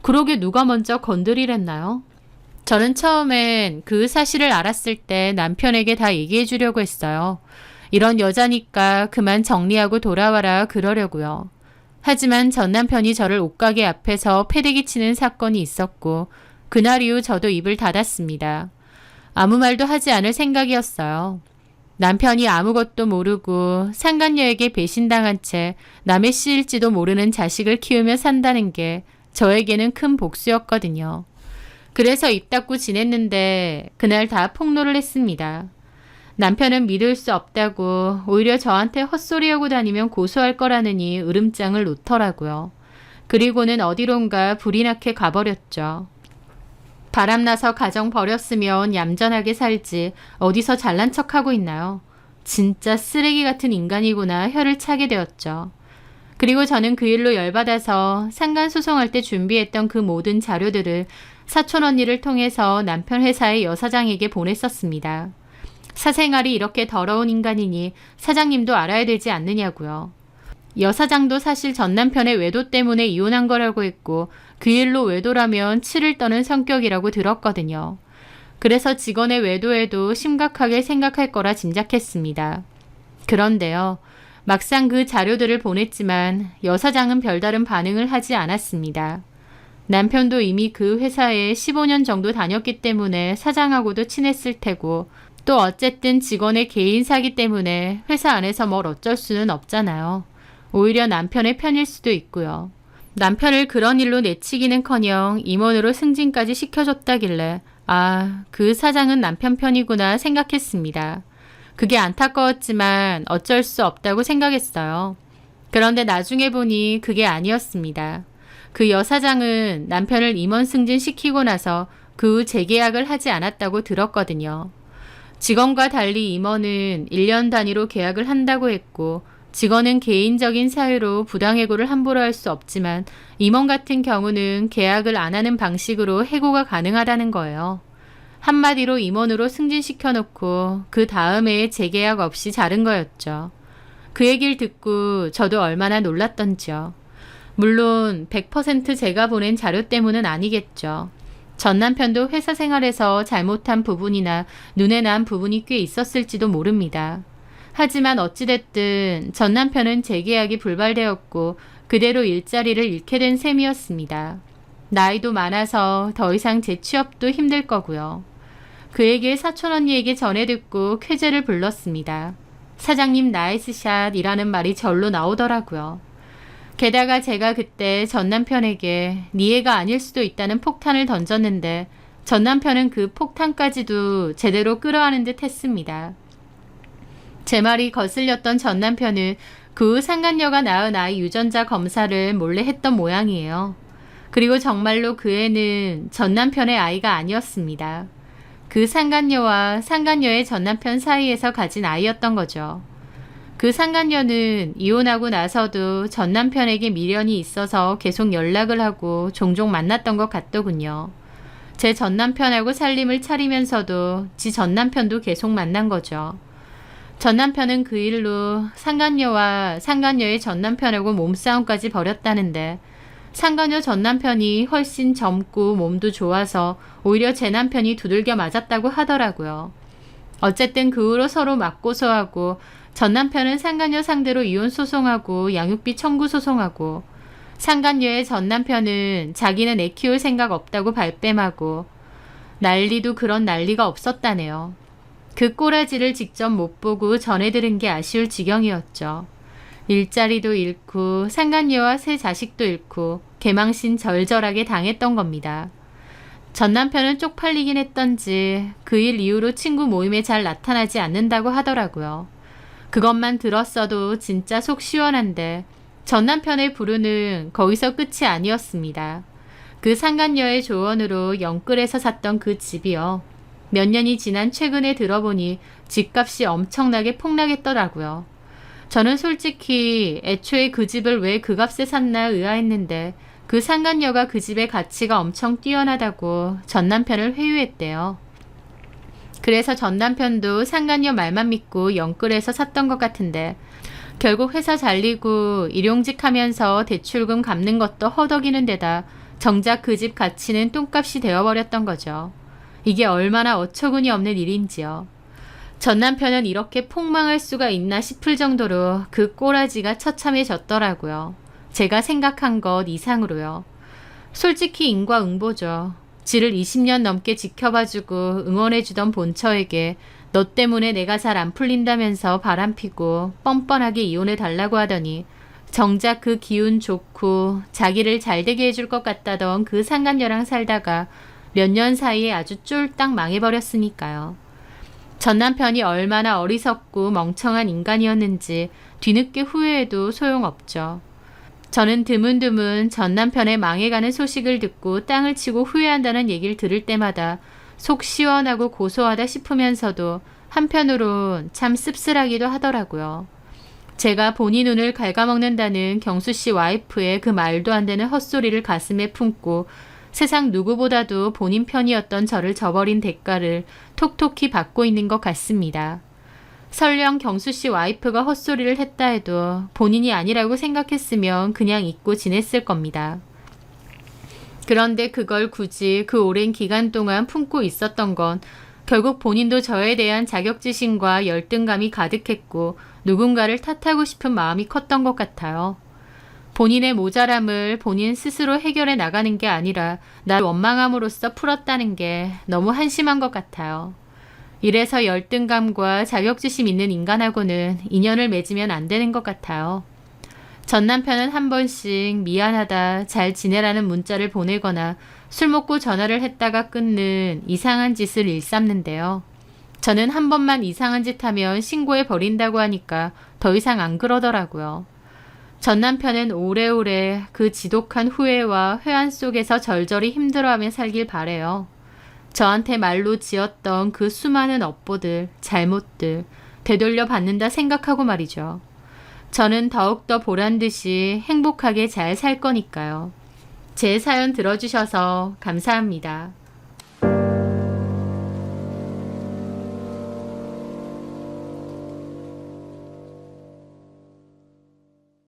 그러게 누가 먼저 건드리랬나요? 저는 처음엔 그 사실을 알았을 때 남편에게 다 얘기해 주려고 했어요. 이런 여자니까 그만 정리하고 돌아와라 그러려고요. 하지만 전 남편이 저를 옷가게 앞에서 패대기 치는 사건이 있었고 그날 이후 저도 입을 닫았습니다. 아무 말도 하지 않을 생각이었어요. 남편이 아무것도 모르고 상간녀에게 배신당한 채 남의 씨일지도 모르는 자식을 키우며 산다는 게 저에게는 큰 복수였거든요. 그래서 입 닫고 지냈는데 그날 다 폭로를 했습니다. 남편은 믿을 수 없다고 오히려 저한테 헛소리하고 다니면 고소할 거라느니 으름장을 놓더라고요. 그리고는 어디론가 불이 나게 가버렸죠. 바람나서 가정 버렸으면 얌전하게 살지 어디서 잘난 척하고 있나요? 진짜 쓰레기 같은 인간이구나 혀를 차게 되었죠. 그리고 저는 그 일로 열받아서 상간 소송할 때 준비했던 그 모든 자료들을 사촌 언니를 통해서 남편 회사의 여사장에게 보냈었습니다. 사생활이 이렇게 더러운 인간이니 사장님도 알아야 되지 않느냐고요. 여사장도 사실 전 남편의 외도 때문에 이혼한 거라고 했고 그 일로 외도라면 치를 떠는 성격이라고 들었거든요. 그래서 직원의 외도에도 심각하게 생각할 거라 짐작했습니다. 그런데요. 막상 그 자료들을 보냈지만 여사장은 별다른 반응을 하지 않았습니다. 남편도 이미 그 회사에 15년 정도 다녔기 때문에 사장하고도 친했을 테고 또 어쨌든 직원의 개인사기 때문에 회사 안에서 뭘 어쩔 수는 없잖아요. 오히려 남편의 편일 수도 있고요. 남편을 그런 일로 내치기는커녕 임원으로 승진까지 시켜줬다길래 아, 그 사장은 남편 편이구나 생각했습니다. 그게 안타까웠지만 어쩔 수 없다고 생각했어요. 그런데 나중에 보니 그게 아니었습니다. 그 여사장은 남편을 임원 승진시키고 나서 그 후 재계약을 하지 않았다고 들었거든요. 직원과 달리 임원은 1년 단위로 계약을 한다고 했고 직원은 개인적인 사유로 부당해고를 함부로 할 수 없지만 임원 같은 경우는 계약을 안 하는 방식으로 해고가 가능하다는 거예요. 한마디로 임원으로 승진시켜놓고 그 다음에 재계약 없이 자른 거였죠. 그 얘기를 듣고 저도 얼마나 놀랐던지요. 물론 100% 제가 보낸 자료 때문은 아니겠죠. 전 남편도 회사 생활에서 잘못한 부분이나 눈에 난 부분이 꽤 있었을지도 모릅니다. 하지만 어찌됐든 전 남편은 재계약이 불발되었고 그대로 일자리를 잃게 된 셈이었습니다. 나이도 많아서 더 이상 재취업도 힘들 거고요. 그에게 사촌 언니에게 전해 듣고 쾌재를 불렀습니다. 사장님 나이스샷이라는 말이 절로 나오더라고요. 게다가 제가 그때 전 남편에게 네 애가 아닐 수도 있다는 폭탄을 던졌는데 전 남편은 그 폭탄까지도 제대로 끌어안은 듯 했습니다. 제 말이 거슬렸던 전 남편은 그 후 상간녀가 낳은 아이 유전자 검사를 몰래 했던 모양이에요. 그리고 정말로 그 애는 전 남편의 아이가 아니었습니다. 그 상간녀와 상간녀의 전 남편 사이에서 가진 아이였던 거죠. 그 상간녀는 이혼하고 나서도 전 남편에게 미련이 있어서 계속 연락을 하고 종종 만났던 것 같더군요. 제 전 남편하고 살림을 차리면서도 지 전 남편도 계속 만난 거죠. 전 남편은 그 일로 상간녀와 상간녀의 전 남편하고 몸싸움까지 벌였다는데 상간녀 전 남편이 훨씬 젊고 몸도 좋아서 오히려 제 남편이 두들겨 맞았다고 하더라고요. 어쨌든 그 후로 서로 맞고소하고 전 남편은 상간녀 상대로 이혼 소송하고 양육비 청구 소송하고 상간녀의 전 남편은 자기는 애 키울 생각 없다고 발뺌하고 난리도 그런 난리가 없었다네요. 그 꼬라지를 직접 못 보고 전해 들은 게 아쉬울 지경이었죠. 일자리도 잃고 상간녀와 새 자식도 잃고 개망신 절절하게 당했던 겁니다. 전 남편은 쪽팔리긴 했던지 그 일 이후로 친구 모임에 잘 나타나지 않는다고 하더라고요. 그것만 들었어도 진짜 속 시원한데 전 남편의 불운은 거기서 끝이 아니었습니다. 그 상간녀의 조언으로 영끌에서 샀던 그 집이요. 몇 년이 지난 최근에 들어보니 집값이 엄청나게 폭락했더라고요. 저는 솔직히 애초에 그 집을 왜 그 값에 샀나 의아했는데 그 상간녀가 그 집의 가치가 엄청 뛰어나다고 전 남편을 회유했대요. 그래서 전 남편도 상간녀 말만 믿고 영끌에서 샀던 것 같은데 결국 회사 잘리고 일용직 하면서 대출금 갚는 것도 허덕이는 데다 정작 그 집 가치는 똥값이 되어버렸던 거죠. 이게 얼마나 어처구니 없는 일인지요. 전 남편은 이렇게 폭망할 수가 있나 싶을 정도로 그 꼬라지가 처참해졌더라고요. 제가 생각한 것 이상으로요. 솔직히 인과응보죠. 지를 20년 넘게 지켜봐주고 응원해주던 본처에게 너 때문에 내가 잘 안 풀린다면서 바람피고 뻔뻔하게 이혼해달라고 하더니 정작 그 기운 좋고 자기를 잘되게 해줄 것 같다던 그 상간녀랑 살다가 몇 년 사이에 아주 쫄딱 망해버렸으니까요. 전 남편이 얼마나 어리석고 멍청한 인간이었는지 뒤늦게 후회해도 소용없죠. 저는 드문드문 전 남편의 망해가는 소식을 듣고 땅을 치고 후회한다는 얘기를 들을 때마다 속 시원하고 고소하다 싶으면서도 한편으론 참 씁쓸하기도 하더라고요. 제가 본인 눈을 갉아먹는다는 경수씨 와이프의 그 말도 안 되는 헛소리를 가슴에 품고 세상 누구보다도 본인 편이었던 저를 저버린 대가를 톡톡히 받고 있는 것 같습니다. 설령 경수 씨 와이프가 헛소리를 했다 해도 본인이 아니라고 생각했으면 그냥 잊고 지냈을 겁니다. 그런데 그걸 굳이 그 오랜 기간 동안 품고 있었던 건 결국 본인도 저에 대한 자격지심과 열등감이 가득했고 누군가를 탓하고 싶은 마음이 컸던 것 같아요. 본인의 모자람을 본인 스스로 해결해 나가는 게 아니라 나를 원망함으로써 풀었다는 게 너무 한심한 것 같아요. 이래서 열등감과 자격지심 있는 인간하고는 인연을 맺으면 안 되는 것 같아요. 전 남편은 한 번씩 미안하다, 잘 지내라는 문자를 보내거나 술 먹고 전화를 했다가 끊는 이상한 짓을 일삼는데요. 저는 한 번만 이상한 짓 하면 신고해 버린다고 하니까 더 이상 안 그러더라고요. 전 남편은 오래오래 그 지독한 후회와 회한 속에서 절절히 힘들어하며 살길 바래요. 저한테 말로 지었던 그 수많은 업보들, 잘못들 되돌려 받는다 생각하고 말이죠. 저는 더욱더 보란듯이 행복하게 잘 살 거니까요. 제 사연 들어주셔서 감사합니다.